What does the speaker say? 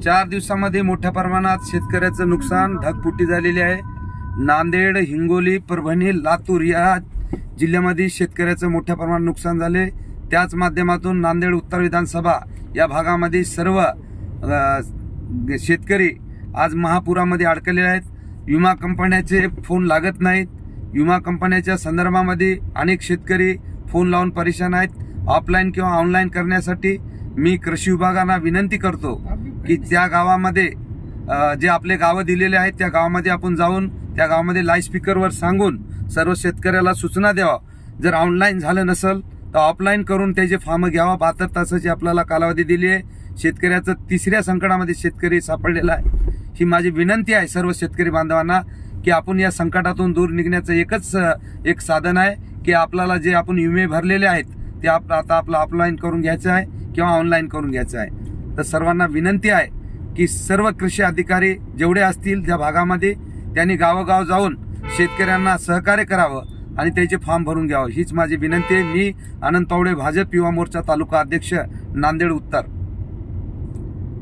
4 दिवसांमध्ये मोठ्या प्रमाणात शेतकऱ्याचं नुकसान, ढगफुटी झालेली आहे। नांदेड, हिंगोली, परभणी, लातूर या जिल्ह्यामध्ये शेतकऱ्याचं मोठ्या प्रमाणात नुकसान झाले। त्याच माध्यमातून नांदेड उत्तर विधानसभा या भागामध्ये सर्व शेतकरी आज महापुरामध्ये अडकलेले आहेत। विमा कंपन्यांचे फोन लागत नाहीत। विमा कंपन्यांच्या संदर्भामध्ये अनेक शेतकरी फोन लावून परेशान आहेत। ऑफलाईन किंवा ऑनलाईन करण्यासाठी मी कृषी विभागाला विनंती करतो की त्या गावामध्ये जे आपले गाव दिलेले आहेत त्या गावामध्ये आपण जाऊन त्या गावामध्ये लाईव्ह स्पीकरवर सांगून सर्व शेतकऱ्याला सूचना द्यावा। जर ऑनलाईन झालं नसेल तर ऑफलाईन करून त्याचे फॉर्म घ्यावा। 72 तासाची आपल्याला कालावधी दिली आहे। शेतकऱ्याचं तिसऱ्या संकटामध्ये शेतकरी सापडलेला आहे। ही माझी विनंती आहे सर्व शेतकरी बांधवांना की आपण या संकटातून दूर निघण्याचं एक साधन आहे की आपल्याला जे आपण विमे भरलेले आहेत ते आता आपलं ऑफलाईन करून घ्यायचं आहे किंवा ऑनलाईन करून घ्यायचं आहे। तर सर्वांना विनंती आहे की सर्व कृषी अधिकारी जेवढे असतील त्या भागामध्ये त्यांनी गावोगाव जाऊन शेतकऱ्यांना सहकार्य करावं आणि त्याचे फॉर्म भरून घ्यावं हीच माझी विनंती आहे। मी आनंद पावडे, भाजप युवा मोर्चा तालुका अध्यक्ष, नांदेड उत्तर।